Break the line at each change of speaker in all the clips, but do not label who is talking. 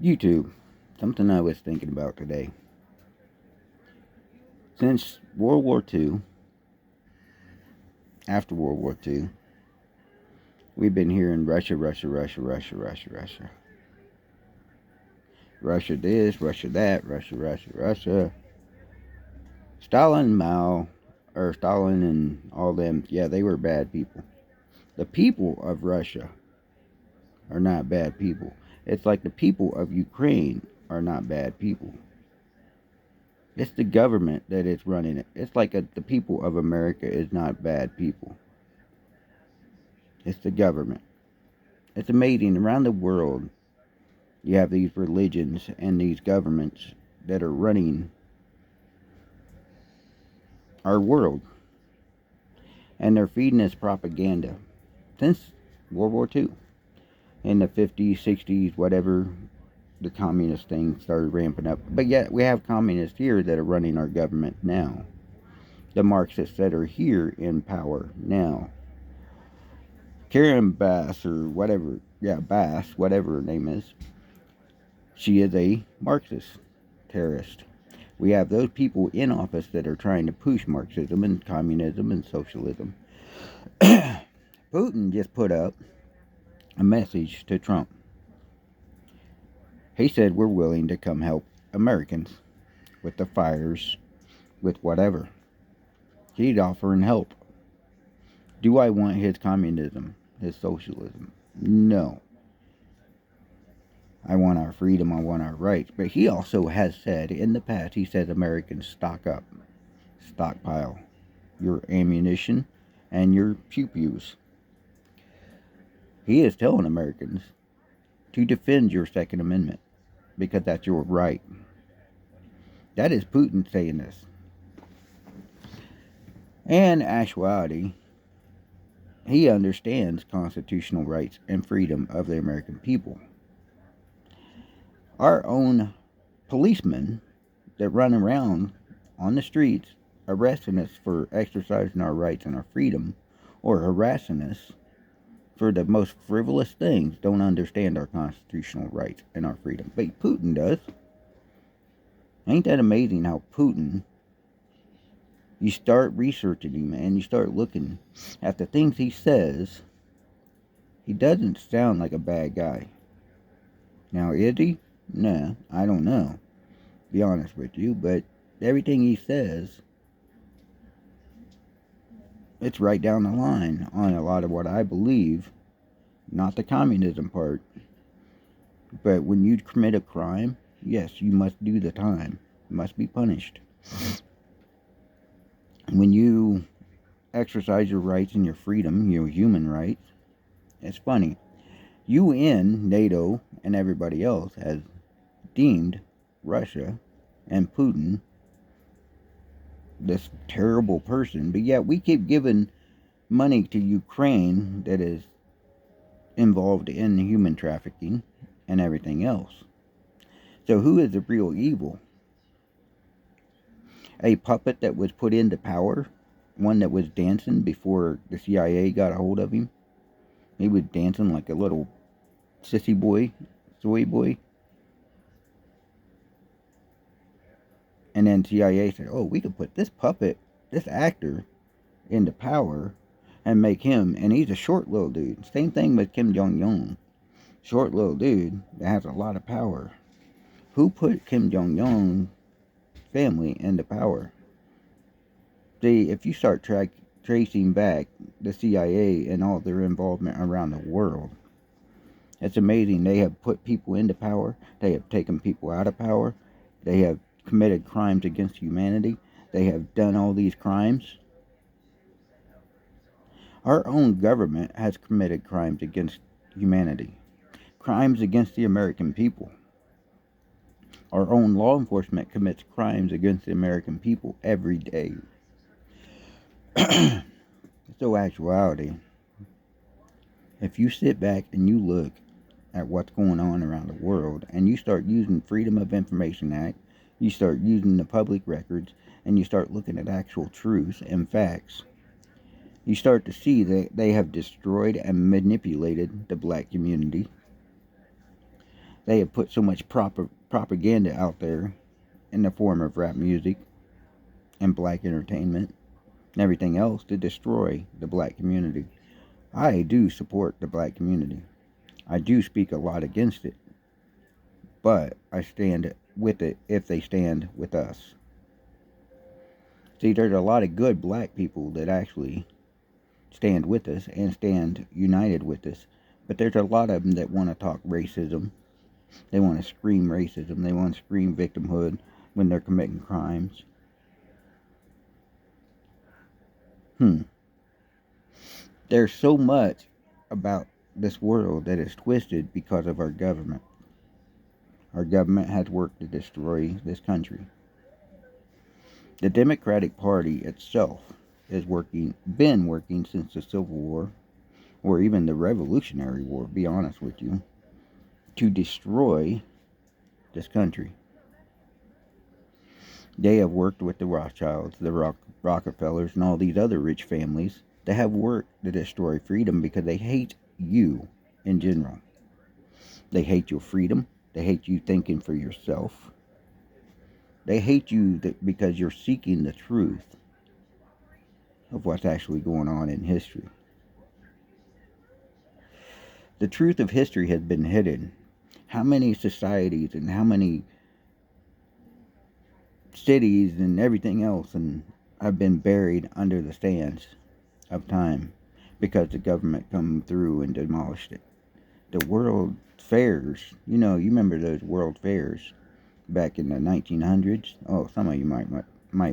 YouTube, something I was thinking about today. Since World War II, after World War II, we've been hearing Russia, Russia, Russia, Russia, Russia, Russia. Russia this, Russia that, Russia, Russia, Russia. Stalin and all them, yeah, they were bad people. The people of Russia are not bad people. It's like the people of Ukraine are not bad people. It's the government that is running it. It's like the people of America is not bad people. It's the government. It's amazing. Around the world, you have these religions and these governments that are running our world. And they're feeding us propaganda since World War II. In the 50s, 60s, whatever, the communist thing started ramping up. But yet, we have communists here that are running our government now. The Marxists that are here in power now. Karen Bass, or whatever, Bass, whatever her name is, she is a Marxist terrorist. We have those people in office that are trying to push Marxism and communism and socialism. Putin just put up a message to Trump. He said we're willing to come help Americans with the fires, with whatever. He's offering help. Do I want his communism, his socialism? No. I want our freedom, I want our rights. But he also has said in the past, he says Americans stock up, stockpile your ammunition and your pew-pews. He is telling Americans to defend your Second Amendment because that's your right. That is Putin saying this. And in actuality, he understands constitutional rights and freedom of the American people. Our own policemen that run around on the streets arresting us for exercising our rights and our freedom, or harassing us for the most frivolous things, don't understand our constitutional rights and our freedom. But Putin does. Ain't that amazing how Putin, you start researching him and you start looking at the things he says, he doesn't sound like a bad guy. Now, is he? Nah, I don't know, to be honest with you, but everything he says, it's right down the line on a lot of what I believe. Not the communism part. But when you commit a crime, yes, you must do the time. You must be punished. When you exercise your rights and your freedom, your human rights, it's funny. UN, NATO, and everybody else has deemed Russia and Putin this terrible person, but yet we keep giving money to Ukraine that is involved in human trafficking and everything else. So who is the real evil? A puppet that was put into power? One that was dancing before the CIA got a hold of him? He was dancing like a little sissy boy, soy boy. And then CIA said, oh, we could put this puppet, this actor, into power and make him, and he's a short little dude. Same thing with Kim Jong-un. Short little dude that has a lot of power. Who put Kim Jong-un family into power? See, if you start tracing back the CIA and all their involvement around the world, it's amazing. They have put people into power. They have taken people out of power. They have committed crimes against humanity. They have done all these crimes. Our own government has committed crimes against humanity. Crimes against the American people. Our own law enforcement commits crimes against the American people every day. So actuality, if you sit back and you look at what's going on around the world and you start using Freedom of Information Act, you start using the public records, and you start looking at actual truths and facts, you start to see that they have destroyed and manipulated the black community. They have put so much propaganda out there in the form of rap music and black entertainment and everything else to destroy the black community. I do support the black community. I do speak a lot against it, but I stand with it if they stand with us. See, there's a lot of good black people that actually stand with us and stand united with us, but there's a lot of them that want to talk racism. They want to scream racism. They want to scream victimhood when they're committing crimes. There's so much about this world that is twisted because of our government. Our government has worked to destroy this country. The Democratic Party itself is been working since the Civil War, or even the Revolutionary War, be honest with you, to destroy this country. They have worked with the Rothschilds, the Rockefellers, and all these other rich families that have worked to destroy freedom because they hate you in general. They hate your freedom. They hate you thinking for yourself. They hate you because you're seeking the truth of what's actually going on in history. The truth of history has been hidden. How many societies and how many cities and everything else have been buried under the sands of time because the government come through and demolished it. The world fairs, you remember those world fairs back in the 1900s? Oh, some of you might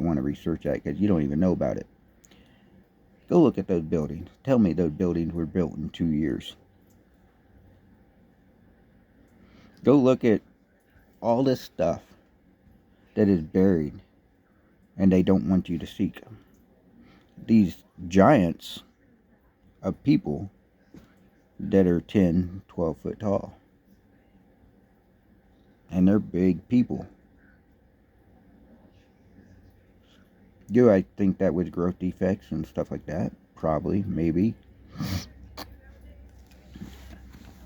want to research that because you don't even know about it. Go look at those buildings. Tell me those buildings were built in 2 years. Go look at all this stuff that is buried and they don't want you to seek. These giants of people that are 10, 12 foot tall. And they're big people. Do I think that was growth defects and stuff like that? Probably, maybe.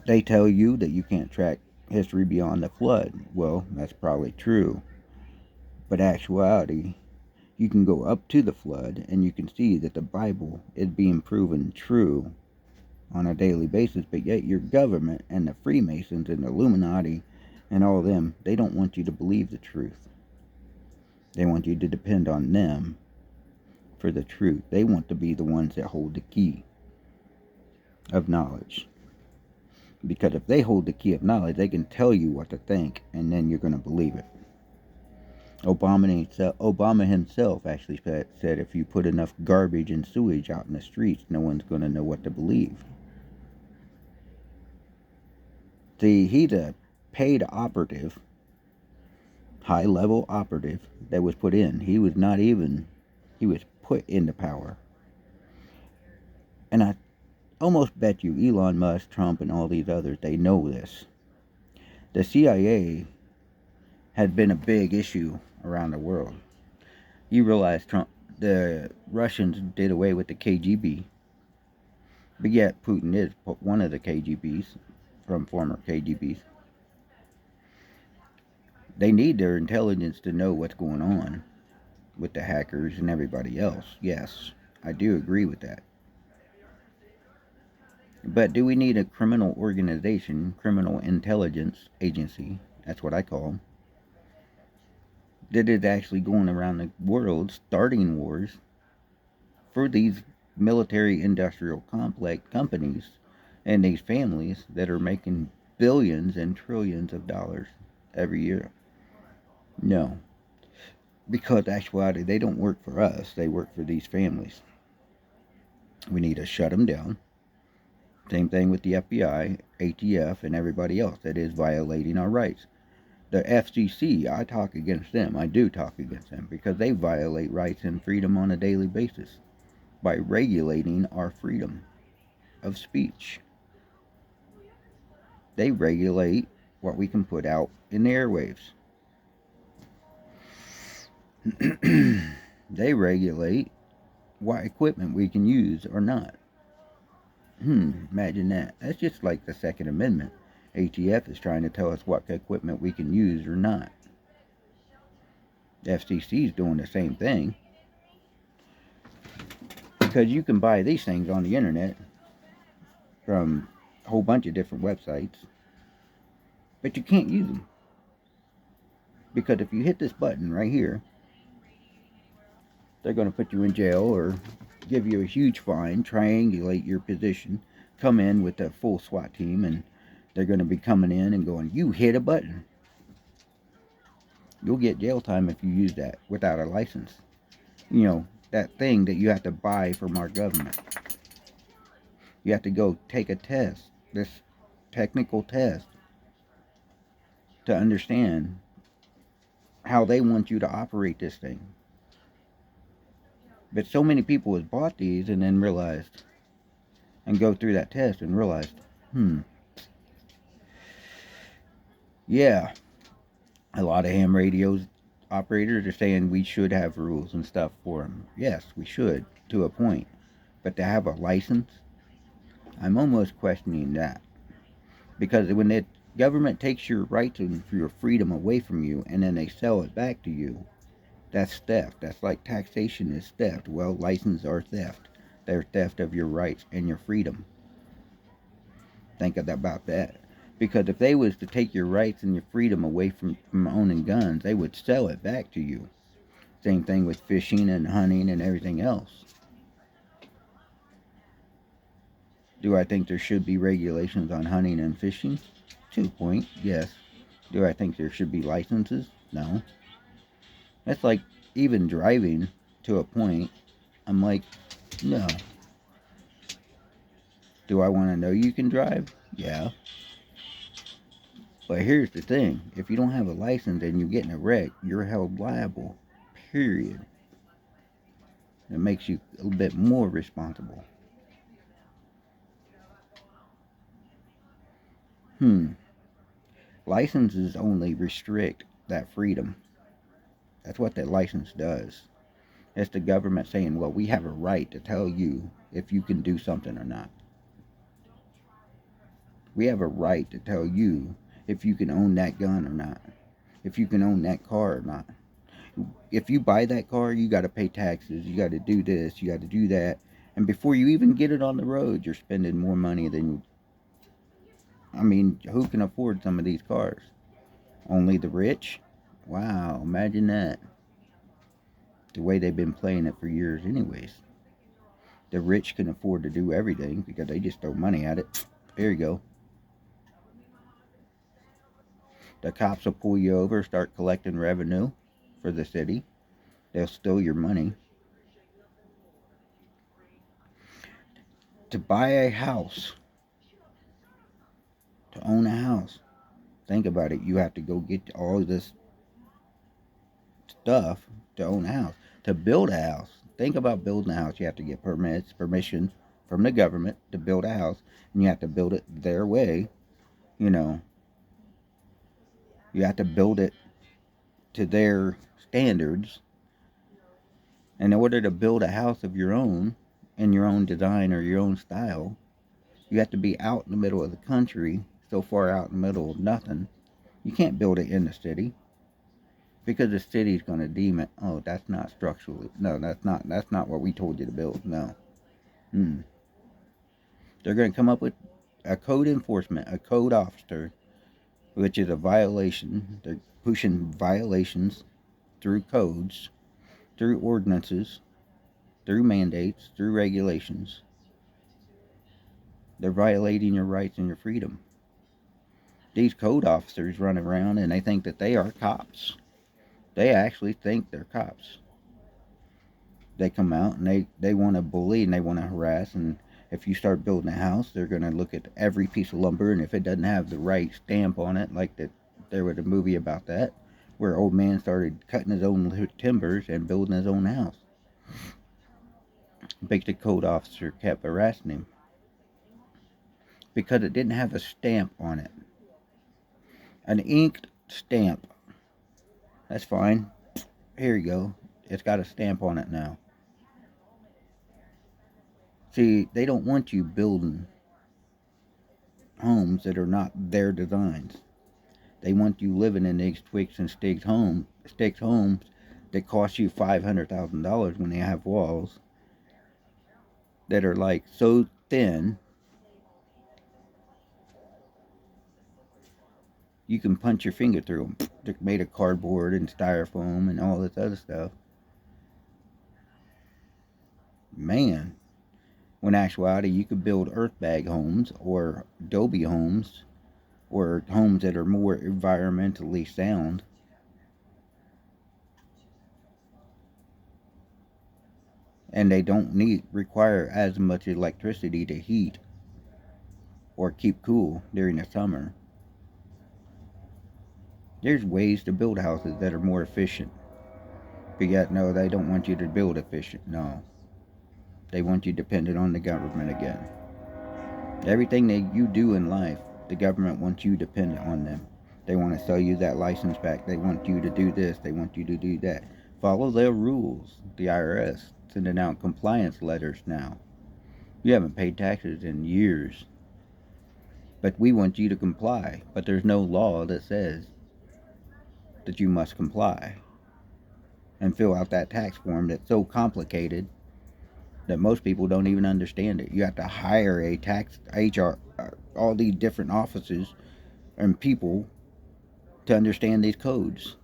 They tell you that you can't track history beyond the flood. Well, that's probably true. But actuality, you can go up to the flood and you can see that the Bible is being proven true on a daily basis, but yet your government and the Freemasons and the Illuminati and all of them, they don't want you to believe the truth. They want you to depend on them for the truth. They want to be the ones that hold the key of knowledge. Because if they hold the key of knowledge, they can tell you what to think, and then you're going to believe it. Obama himself actually said if you put enough garbage and sewage out in the streets, no one's going to know what to believe. See, he's a paid operative, high-level operative that was put in. He was put into power. And I almost bet you Elon Musk, Trump, and all these others, they know this. The CIA had been a big issue around the world. You realize the Russians did away with the KGB, but yet Putin is one of the KGBs from former KGBs. They need their intelligence to know what's going on with the hackers and everybody else. Yes, I do agree with that. But do we need a criminal organization, criminal intelligence agency, that's what I call them, that is actually going around the world starting wars for these military industrial complex companies and these families that are making billions and trillions of dollars every year? No. Because actuality, they don't work for us, they work for these families. We need to shut them down. Same thing with the FBI, ATF, and everybody else that is violating our rights. The FCC, I talk against them. I do talk against them because they violate rights and freedom on a daily basis by regulating our freedom of speech. They regulate what we can put out in the airwaves. They regulate what equipment we can use or not. Imagine that. That's just like the Second Amendment. ATF is trying to tell us what equipment we can use or not. The FCC is doing the same thing. Because you can buy these things on the internet from a whole bunch of different websites, but you can't use them. Because if you hit this button right here, they're going to put you in jail or give you a huge fine, triangulate your position, come in with a full SWAT team, and they're going to be coming in and going, you hit a button. You'll get jail time if you use that without a license. You know, that thing that you have to buy from our government. You have to go take a test, this technical test, to understand how they want you to operate this thing. But so many people has bought these and then realized, and go through that test and realized, yeah, a lot of ham radios operators are saying we should have rules and stuff for them. Yes, we should, to a point. But to have a license, I'm almost questioning that. Because when the government takes your rights and your freedom away from you and then they sell it back to you, that's theft. That's like taxation is theft. Well, licenses are theft. They're theft of your rights and your freedom. Think about that. Because if they was to take your rights and your freedom away from owning guns, they would sell it back to you. Same thing with fishing and hunting and everything else. Do I think there should be regulations on hunting and fishing? To a point, yes. Do I think there should be licenses? No. That's like even driving to a point. I'm like, no. Do I want to know you can drive? Yeah. But here's the thing. If you don't have a license and you get in a wreck, you're held liable. Period. It makes you a little bit more responsible. Licenses only restrict that freedom. That's what that license does. It's the government saying, well, we have a right to tell you if you can do something or not. We have a right to tell you if you can own that gun or not. If you can own that car or not. If you buy that car, you got to pay taxes. You got to do this. You got to do that. And before you even get it on the road, you're spending more money than... I mean, who can afford some of these cars? Only the rich? Wow, imagine that. The way they've been playing it for years anyways. The rich can afford to do everything because they just throw money at it. There you go. The cops will pull you over, start collecting revenue for the city. They'll steal your money. To buy a house, to own a house, think about it. You have to go get all this stuff to own a house. To build a house, think about building a house. You have to get permission from the government to build a house, and you have to build it their way. You know, you have to build it to their standards. And in order to build a house of your own, in your own design or your own style, you have to be out in the middle of the country, so far out in the middle of nothing. You can't build it in the city. Because the city's going to deem it, oh, that's not structurally, no, that's not what we told you to build, no. They're going to come up with a code enforcement, a code officer, which is a violation. They're pushing violations through codes, through ordinances, through mandates, through regulations. They're violating your rights and your freedom. These code officers run around and they think that they are cops. They actually think they're cops. They come out and they want to bully and they want to harass, and if you start building a house, they're going to look at every piece of lumber, and if it doesn't have the right stamp on it, like that, there was a movie about that, where old man started cutting his own timbers and building his own house. But the code officer kept harassing him because it didn't have a stamp on it. An inked stamp. That's fine. Here you go. It's got a stamp on it now. See, they don't want you building homes that are not their designs. They want you living in these Twix and Sticks homes that cost you $500,000 when they have walls that are like so thin you can punch your finger through them. They're made of cardboard and styrofoam and all this other stuff. Man, when actuality you could build earth bag homes or adobe homes or homes that are more environmentally sound. And they don't require as much electricity to heat or keep cool during the summer. There's ways to build houses that are more efficient. But yet, no, they don't want you to build efficient. No. They want you dependent on the government again. Everything that you do in life, the government wants you dependent on them. They want to sell you that license back. They want you to do this. They want you to do that. Follow their rules. The IRS sending out compliance letters now. You haven't paid taxes in years. But we want you to comply. But there's no law that says that you must comply and fill out that tax form that's so complicated that most people don't even understand it. You have to hire a tax HR, all these different offices and people to understand these codes.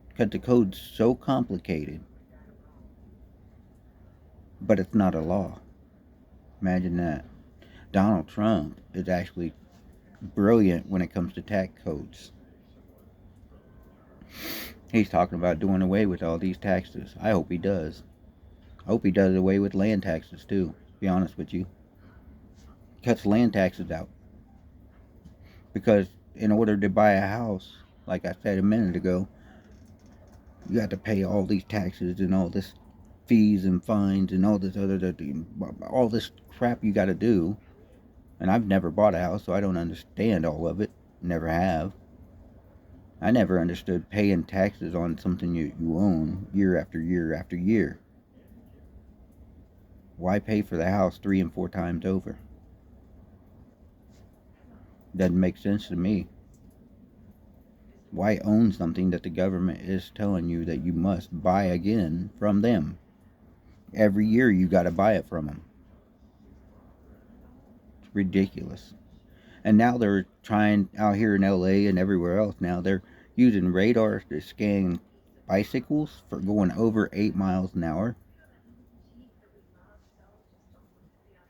Because the code's so complicated, but it's not a law. Imagine that. Donald Trump is actually brilliant when it comes to tax codes. He's talking about doing away with all these taxes. I hope he does. I hope he does away with land taxes too, to be honest with you. Cuts land taxes out. Because in order to buy a house, like I said a minute ago, you have to pay all these taxes and all this fees and fines and all this crap you got to do. And I've never bought a house, so I don't understand all of it. Never have. I never understood paying taxes on something you own year after year after year. Why pay for the house 3 and 4 times over? Doesn't make sense to me. Why own something that the government is telling you that you must buy again from them? Every year you got to buy it from them. It's ridiculous. And now they're trying out here in LA and everywhere else now, they're using radar to scan bicycles for going over 8 miles an hour.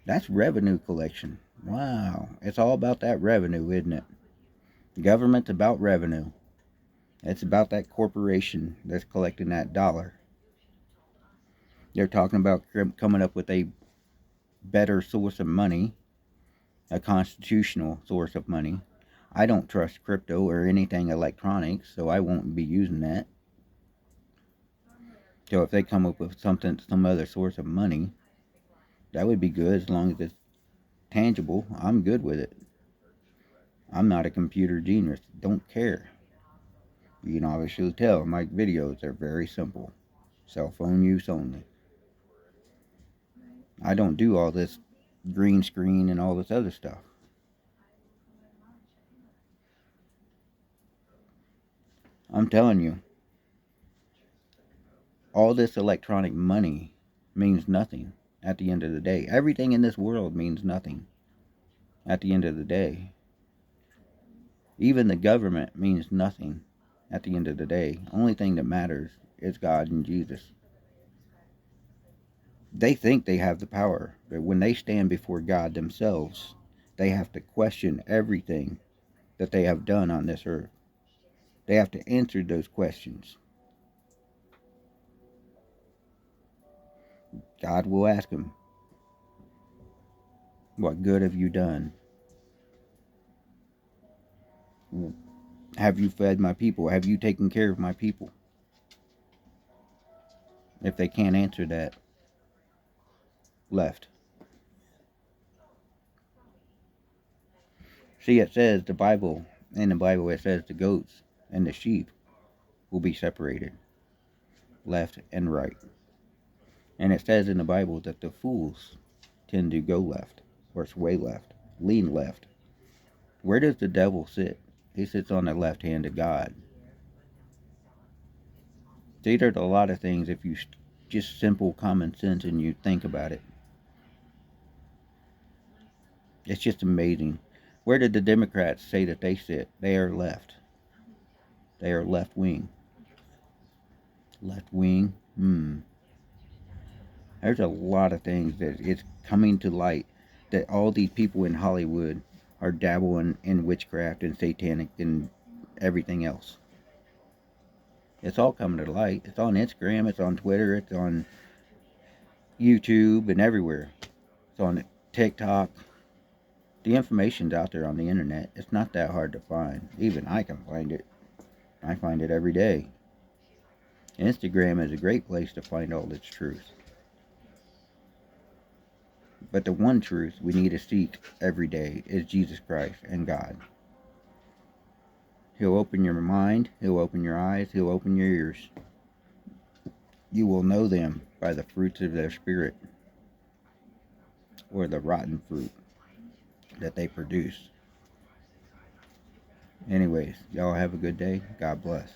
That's revenue collection. Wow. It's all about that revenue, isn't it? Government's about revenue. It's about that corporation that's collecting that dollar. They're talking about coming up with a better source of money, a constitutional source of money. I don't trust crypto or anything electronic, so I won't be using that. So if they come up with some other source of money, that would be good as long as it's tangible. I'm good with it. I'm not a computer genius. Don't care. You can obviously tell my videos are very simple. Cell phone use only. I don't do all this green screen and all this other stuff. I'm telling you, all this electronic money means nothing at the end of the day. Everything in this world means nothing at the end of the day. Even the government means nothing at the end of the day. Only thing that matters is God and Jesus. They think they have the power, but when they stand before God themselves, they have to question everything that they have done on this earth. They have to answer those questions. God will ask them, what good have you done? Have you fed my people? Have you taken care of my people? If they can't answer that, left. See, it says in the Bible it says the goats and the sheep will be separated, left and right. And it says in the Bible that the fools tend to go left or sway left. lean left. Where does the devil sit? He sits on the left hand of God. See, there's a lot of things if you just simple common sense and you think about it. It's just amazing. Where did the Democrats say that they sit? They are left. They are left wing. Left wing? There's a lot of things that it's coming to light that all these people in Hollywood are dabbling in witchcraft and satanic and everything else. It's all coming to light. It's on Instagram, it's on Twitter, it's on YouTube and everywhere. It's on TikTok. The information's out there on the internet. It's not that hard to find. Even I can find it. I find it every day. Instagram is a great place to find all its truth. But the one truth we need to seek every day is Jesus Christ and God. He'll open your mind, He'll open your eyes, He'll open your ears. You will know them by the fruits of their spirit, or the rotten fruit that they produce. Anyways, y'all have a good day. God bless.